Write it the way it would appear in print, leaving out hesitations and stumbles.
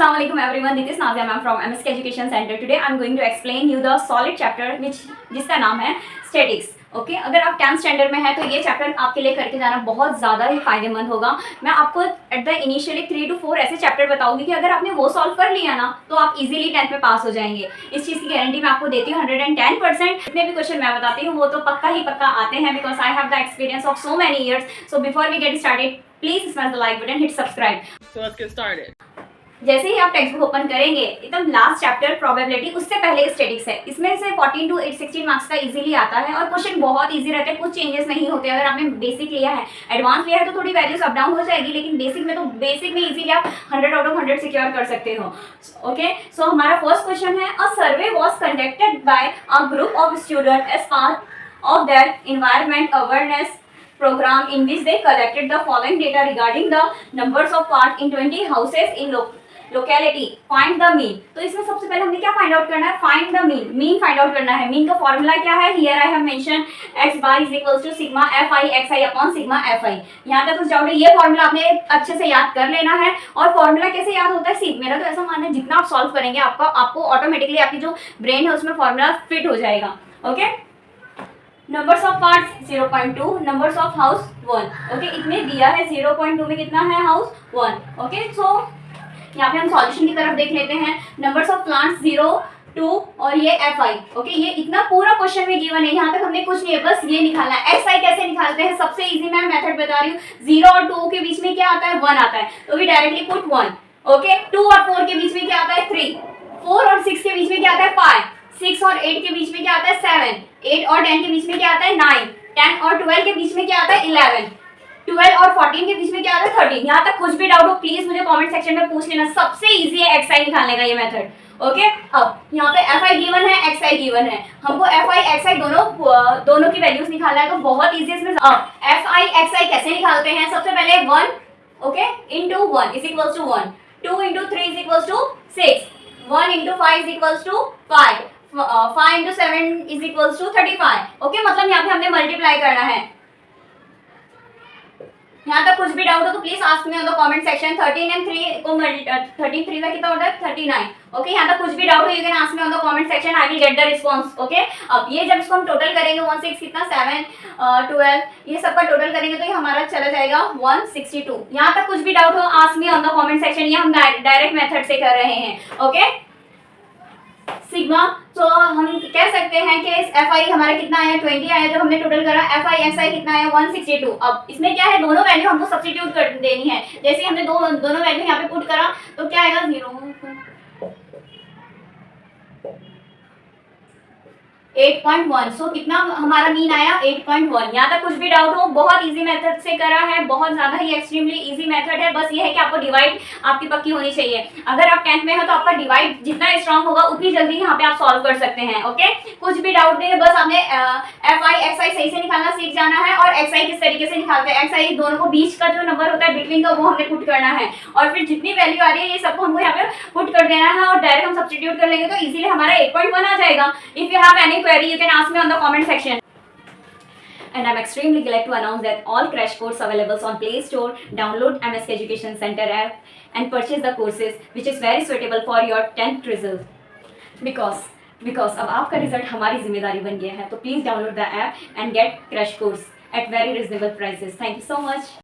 Assalamualaikum everyone. This is Nazia ma'am from MSK Education Center. Today I'm going to explain you the solid chapter जिसका नाम है statics. Okay अगर आप 10th standard में है तो ये चैप्टर आपके लिए करके जाना बहुत ज़्यादा ही फायदेमंद होगा. मैं आपको एट द इनिशियली 3 to 4 ऐसे चैप्टर बताऊंगी कि अगर आपने वो सॉल्व कर लिया ना तो आप इजीली 10th में पास हो जाएंगे. इस चीज़ की गारंटी मैं आपको देती हूँ 110%. जितने भी क्वेश्चन मैं बताती हूँ वो तो पक्का ही पक्का आते हैं because I have the experience of so many years. So before we get started please smash the like button, hit subscribe. So let's get started. जैसे ही आप टेक्स्ट बुक ओपन करेंगे एकदम लास्ट चैप्टर प्रोबेबिलिटी उससे पहले statics है. इसमें से 14 to 16 marks का इजीली आता है और क्वेश्चन बहुत इजी रहते हैं. कुछ चेंजेस नहीं होते. अगर आपने बेसिक लिया है, एडवांस लिया है तो थोड़ी वैल्यूज अप डाउन हो जाएगी, लेकिन बेसिक में इजीली आप 100 आउट ऑफ 100 सिक्योर कर सकते हो. ओके सो हमारा फर्स्ट क्वेश्चन है, a survey was conducted by a group of student as part of their environment awareness program in which they collected the following data regarding the numbers of parts in 20 houses in locality. Find the mean. तो इसमें सबसे पहले हमने क्या find out करना है? Find the mean. Mean find out करना है. मीन का फॉर्मूला क्या है? Here I have mention x bar is equals to sigma fi xi upon sigma fi. यहाँ तक कुछ डाउट है? ये फॉर्मूला आपने अच्छे से याद कर लेना है. और फॉर्मूला कैसे याद होता है? मेरा तो ऐसा मानना है जितना आप सॉल्व करेंगे आपको ऑटोमेटिकली आपकी जो ब्रेन है उसमें फॉर्मूला फिट हो जाएगा. Okay numbers of parts 0.2, numbers of house 1. Okay इतने दिया है. 0.2 में कितना है? हाउस 1. ओके सो यहाँ पे हम सॉल्यूशन की तरफ देख लेते हैं. नंबर्स ऑफ प्लांट्स 0, 2 और ये fi. ओके ये इतना पूरा क्वेश्चन में गिवन है. यहाँ तक हमने कुछ नहीं है, बस ये निकालना है. xi कैसे निकालते हैं? सबसे इजी मैं मेथड बता रही हूँ. 0 और 2 के बीच में क्या आता है? 1 आता है. तो वी डायरेक्टली पुट 1. ओके 2 और 4 के बीच में क्या आता है? 3. 4 और 6 के बीच में क्या आता है? 5. 6 और 8 के बीच में क्या आता है? 7. 8 और 10 के बीच में क्या आता है? 9. 10 और 12 के बीच में क्या आता है? 11. 12 और 14 के बीच में क्या आता है? 13. यहाँ तक कुछ भी डाउट हो प्लीज मुझे कमेंट सेक्शन में पूछ लेना. सबसे इजी है xi निकालने का ये मेथड. ओके अब यहाँ पे fi गिवन है, xi गिवन है. हमको fi xi दोनों की वैल्यूज निकालना है तो बहुत इजी है इसमें. अब fi xi कैसे निकालते हैं? सबसे पहले 1 okay into 1 is equals to 1. 2 into 3 is equals to 6. 1 into 5 is equals to 5. 5 into 7 is equals to 35. Okay मतलब यहाँ पे हमने मल्टीप्लाई करना है. यहाँ तक कुछ भी डाउट हो तो please ask me on the comment section. 13 and 3 को 13 3 का कितना होता है? 39. ओके यहाँ तक कुछ भी डाउट हो you can ask me on the comment section. I will get the response. Okay अब ये जब इसको हम टोटल करेंगे 1 6 कितना 7 12 ये सबका टोटल करेंगे तो ये हमारा चला जाएगा 162. यहाँ तक कुछ भी डाउट हो ask me on the comment section. ये हम डायरेक्ट मेथड से कर रहे हैं. ओके सिग्मा तो हम कह सकते हैं कि इस fi हमारा कितना आया? 20 आया. जब हमने टोटल करा fi xi कितना आया? 162. अब इसमें क्या है? दोनों वैल्यू हमको सब्स्टिट्यूट कर देनी है. जैसे हमने दोनों वैल्यू यहाँ पे पुट करा तो क्या आएगा? 0 8.1. सो कितना हमारा मीन आया? 8.1. यहाँ तक कुछ भी डाउट हो बहुत इजी मेथड से करा है. बहुत ज़्यादा ही एक्सट्रीमली इजी मेथड है. बस ये है कि आपको डिवाइड आपकी पक्की होनी चाहिए. अगर आप 10th में हो तो आपका डिवाइड जितना स्ट्रांग होगा उतनी जल्दी यहाँ पे आप सॉल्व कर सकते हैं. ओके कुछ भी डाउट नहीं है. बस आपने fi xi सही से निकालना सीख जाना है. और xi किस तरीके से निकालते हैं? xi दोनों को बीच का जो नंबर होता है बिटवीन का वो हमने पुट करना है. और फिर जितनी वैल्यू आ रही है ये सबको हमको यहाँ पे पुट कर देना है और डायरेक्ट हम सब्स्टिट्यूट कर लेंगे तो इजीली हमारा 8.1 आ जाएगा. If you have any query you can ask me on the comment section. And I'm extremely glad to announce that all crash courses available on Play Store. Download MSK Education Center app and purchase the courses which is very suitable for your 10th result. Because अब आपका result हमारी जिम्मेदारी बन गया है तो please download the app and get crash course at very reasonable prices. Thank you so much.